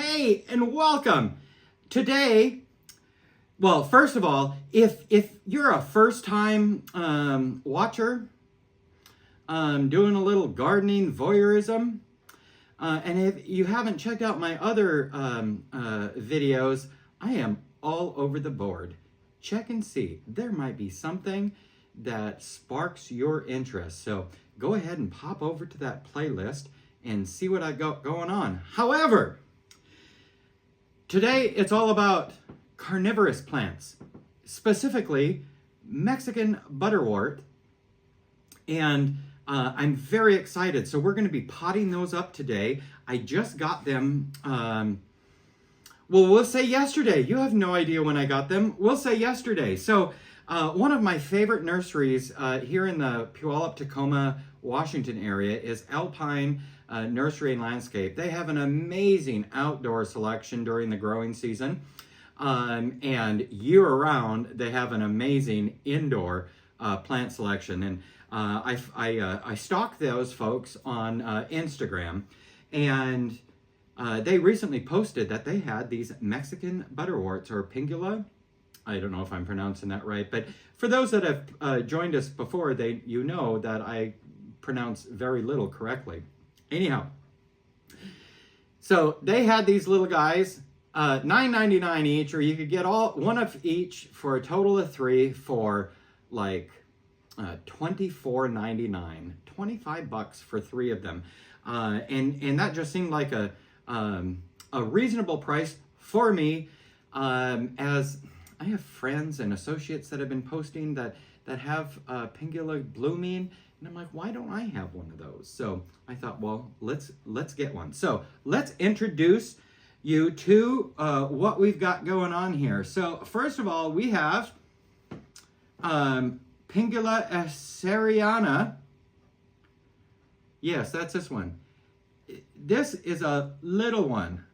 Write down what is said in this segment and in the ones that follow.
Hey, and welcome. Today, well, first of all, if you're a first-time watcher, doing a little gardening voyeurism, and if you haven't checked out my other videos, I am all over the board. Check and see. There might be something that sparks your interest. So go ahead and pop over to that playlist and see what I got going on. However, today it's all about carnivorous plants, specifically Mexican butterwort, and I'm very excited. So we're going to be potting those up today. I just got them, well, we'll say yesterday. You have no idea when I got them. We'll say yesterday. So one of my favorite nurseries here in the Puyallup, Tacoma, Washington area is Alpine Nursery and Landscape. They have an amazing outdoor selection during the growing season. And year-round, they have an amazing indoor plant selection. And I stalk those folks on Instagram, and they recently posted that they had these Mexican butterworts, or Pinguicula. I don't know if I'm pronouncing that right, but for those that have joined us before, you know that I pronounce very little correctly. Anyhow, so they had these little guys, $9.99 each, or you could get one of each for a total of 3 for like $24.99, $25 for 3 of them, and that just seemed like a reasonable price for me, as I have friends and associates that have been posting that have Pinguicula blooming, and I'm like, why don't I have one of those? So I thought, well, let's get one. So let's introduce you to what we've got going on here. So first of all, we have Pinguicula esseriana. Yes, that's this one. This is a little one,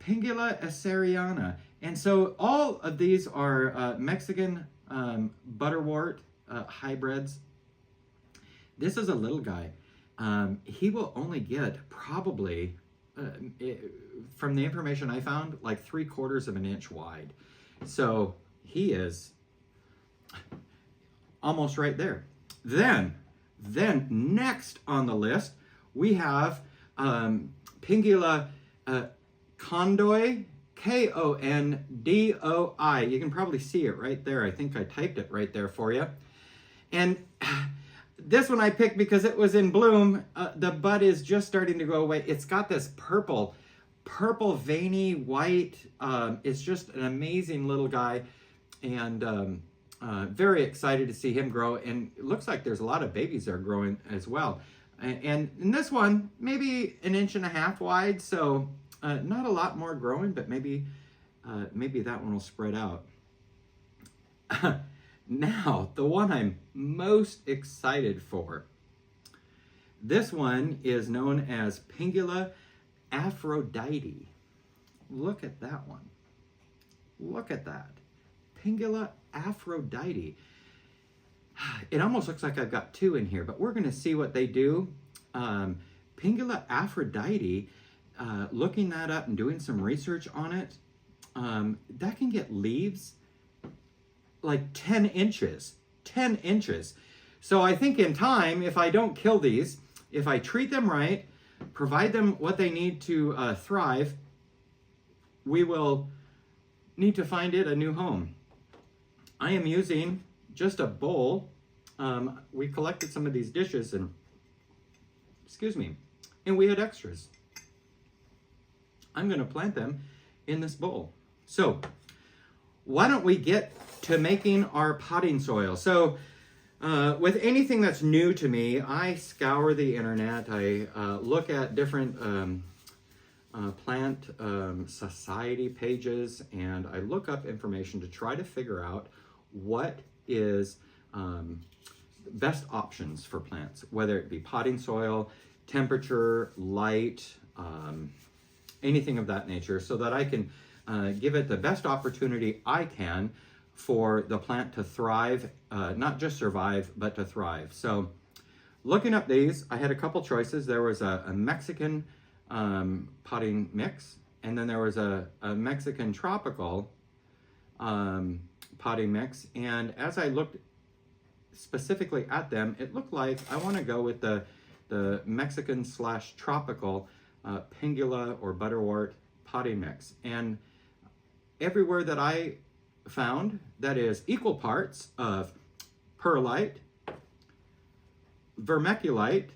Pinguicula esseriana. And so all of these are Mexican butterwort hybrids. This is a little guy. He will only get probably, from the information I found, like 3/4 of an inch wide. So he is almost right there. Then next on the list, we have Pinguicula Kondoi, Kondoi. You can probably see it right there. I think I typed it right there for you. And this one I picked because it was in bloom. The bud is just starting to go away. It's got this purple veiny white. It's just an amazing little guy, and very excited to see him grow. And it looks like there's a lot of babies that are growing as well. And in this one, maybe 1.5 inches wide, so not a lot more growing, but maybe that one will spread out. Now, the one I'm most excited for. This one is known as Pinguicula Aphrodite. Look at that one. Look at that. Pinguicula Aphrodite. It almost looks like I've got 2 in here, but we're going to see what they do. Pinguicula Aphrodite, looking that up and doing some research on it, that can get leaves like 10 inches. 10 inches. So I think in time, if I don't kill these, if I treat them right, provide them what they need to thrive, we will need to find it a new home. I am using just a bowl. We collected some of these dishes and, and we had extras. I'm going to plant them in this bowl. So why don't we get to making our potting soil? So with anything that's new to me, I scour the internet. I look at different plant society pages, and I look up information to try to figure out what is best options for plants, whether it be potting soil, temperature, light, anything of that nature, so that I can give it the best opportunity I can for the plant to thrive, not just survive, but to thrive. So looking up these, I had a couple choices. There was a Mexican potting mix, and then there was a Mexican tropical potting mix. And as I looked specifically at them, it looked like I want to go with the Mexican / tropical Pinguicula or Butterwort potting mix. And everywhere that I found, that is equal parts of perlite, vermiculite,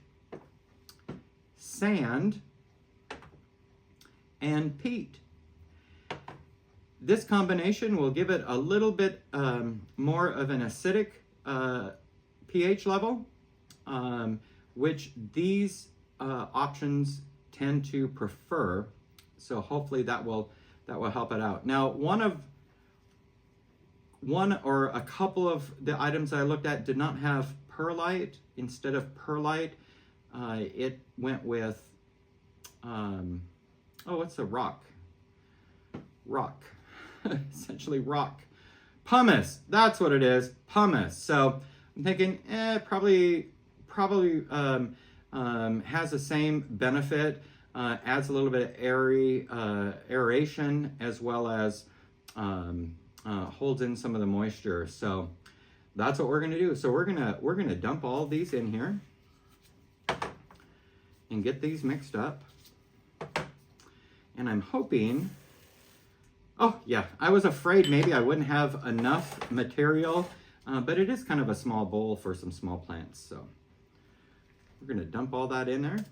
sand, and peat. This combination will give it a little bit more of an acidic pH level, which these options tend to prefer. So hopefully that will help it out. Now, one or a couple of the items I looked at did not have perlite. Instead of perlite, it went with what's the rock? Essentially rock. Pumice, that's what it is, pumice. So I'm thinking, probably has the same benefit, adds a little bit of aeration, as well as holds in some of the moisture. So that's what we're gonna do. So we're gonna dump all of these in here and get these mixed up. And I'm hoping, oh yeah, I was afraid maybe I wouldn't have enough material, but it is kind of a small bowl for some small plants. So we're gonna dump all that in there,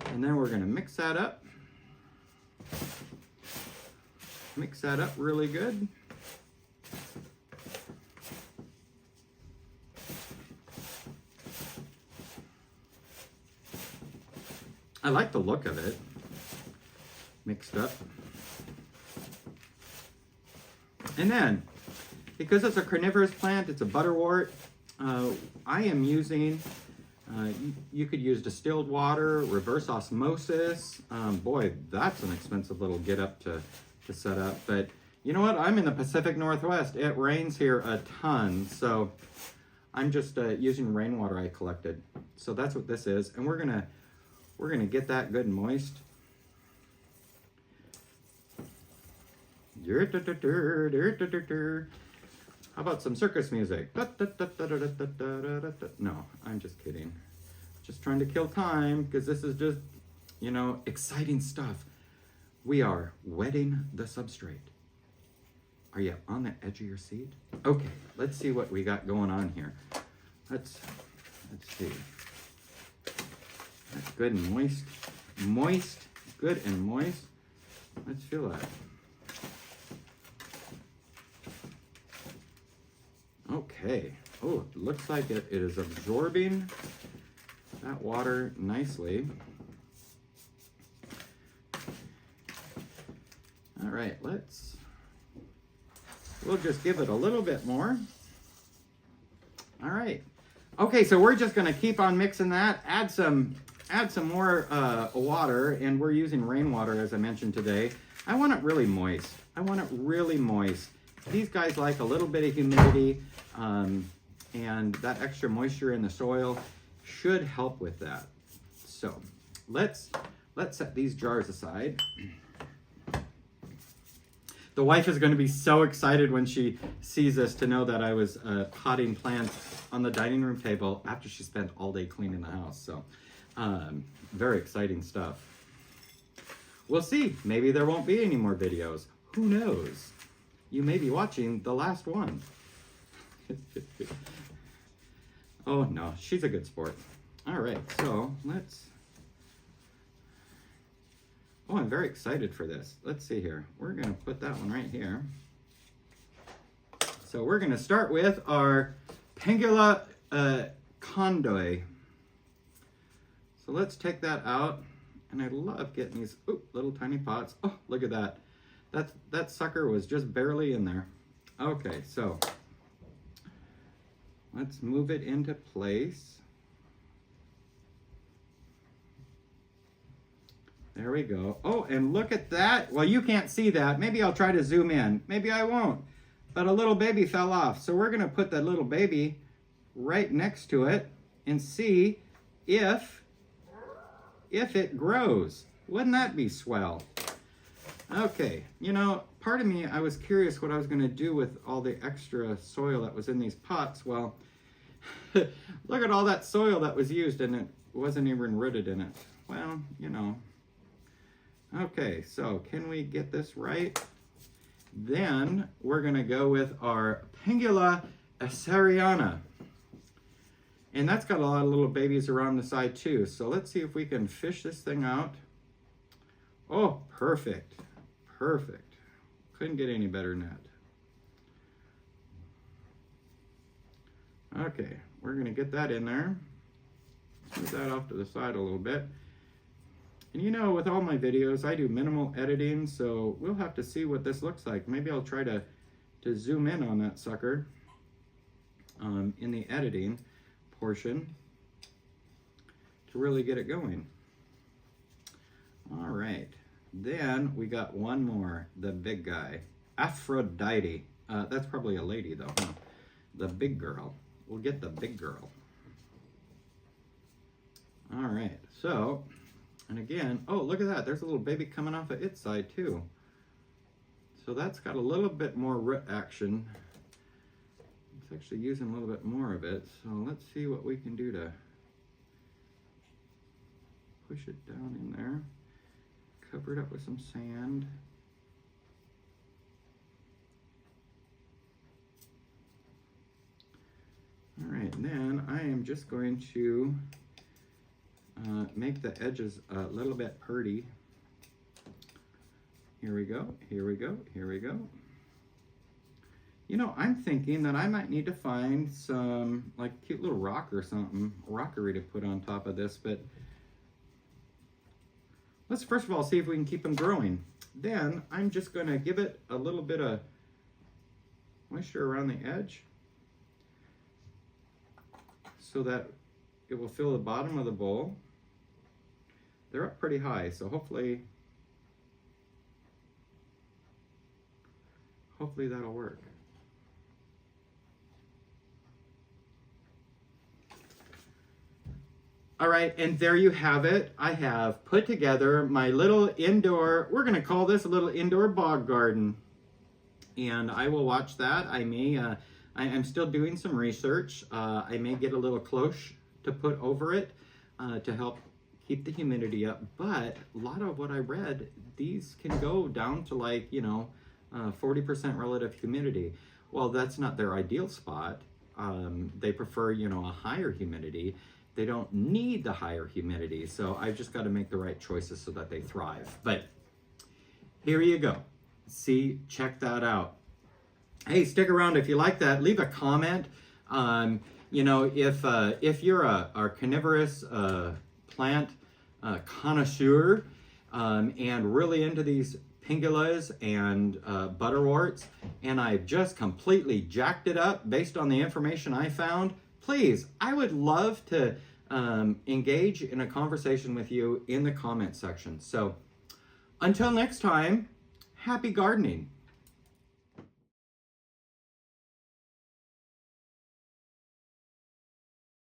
and then we're gonna mix that up. Mix that up really good. I like the look of it mixed up. And then, because it's a carnivorous plant, it's a butterwort, I am using, you could use distilled water, reverse osmosis. Boy, that's an expensive little get up to set up. But you know what? I'm in the Pacific Northwest. It rains here a ton. So I'm just using rainwater I collected. So that's what this is. And we're gonna get that good and moist. How about some circus music? No, I'm just kidding. Just trying to kill time, because this is just, exciting stuff. We are wetting the substrate. Are you on the edge of your seat? Okay, let's see what we got going on here. Let's see. That's good and moist. Moist, good and moist. Let's feel that. Okay. Oh, it looks like it is absorbing that water nicely. All right, we'll just give it a little bit more. All right. Okay, so we're just gonna keep on mixing that, add some more water, and we're using rainwater, as I mentioned today. I want it really moist. These guys like a little bit of humidity, and that extra moisture in the soil should help with that. So let's set these jars aside. The wife is going to be so excited when she sees this to know that I was potting plants on the dining room table after she spent all day cleaning the house. So very exciting stuff. We'll see. Maybe there won't be any more videos. Who knows? You may be watching the last one. Oh no, she's a good sport. All right, so oh, I'm very excited for this. Let's see here. We're gonna put that one right here. So we're gonna start with our Pinguicula Kondoi. So let's take that out. And I love getting these little tiny pots. Oh, look at that. That sucker was just barely in there. Okay, so let's move it into place. There we go. Oh, and look at that. Well, you can't see that. Maybe I'll try to zoom in. Maybe I won't. But a little baby fell off. So we're going to put that little baby right next to it and see if it grows. Wouldn't that be swell? Okay, you know, part of me, I was curious what I was going to do with all the extra soil that was in these pots. Well, look at all that soil that was used and it wasn't even rooted in it. Well, you know. Okay, so can we get this right? Then we're going to go with our Pinguicula esseriana. And that's got a lot of little babies around the side too. So let's see if we can fish this thing out. Oh, perfect. Perfect. Couldn't get any better than that. Okay, we're going to get that in there. Move that off to the side a little bit. And you know, with all my videos, I do minimal editing, so we'll have to see what this looks like. Maybe I'll try to zoom in on that sucker in the editing portion to really get it going. All right, then we got one more, the big guy, Aphrodite. That's probably a lady though, huh? The big girl. We'll get the big girl. All right, so, and again, oh, look at that. There's a little baby coming off of its side too. So that's got a little bit more root action. It's actually using a little bit more of it. So let's see what we can do to push it down in there. Cover it up with some sand. All right, and then I am just going to make the edges a little bit purty. Here we go, here we go, here we go. You know, I'm thinking that I might need to find some like cute little rock or something, rockery to put on top of this, but let's first of all see if we can keep them growing. Then I'm just gonna give it a little bit of moisture around the edge so that it will fill the bottom of the bowl. They're up pretty high, so hopefully that'll work. All right, and there you have it. I have put together my little indoor, we're gonna call this a little indoor bog garden. And I will watch that. I may, I'm still doing some research. I may get a little cloche to put over it to help keep the humidity up. But a lot of what I read, these can go down to like, you know, 40% relative humidity. Well, that's not their ideal spot. They prefer, you know, a higher humidity. They don't need the higher humidity. So I've just got to make the right choices so that they thrive. But here you go. See, check that out. Hey, stick around if you like that. Leave a comment. You know, if you're a carnivorous plant connoisseur and really into these Pinguiculas and butterworts, and I've just completely jacked it up based on the information I found, please, I would love to engage in a conversation with you in the comment section. So until next time, happy gardening.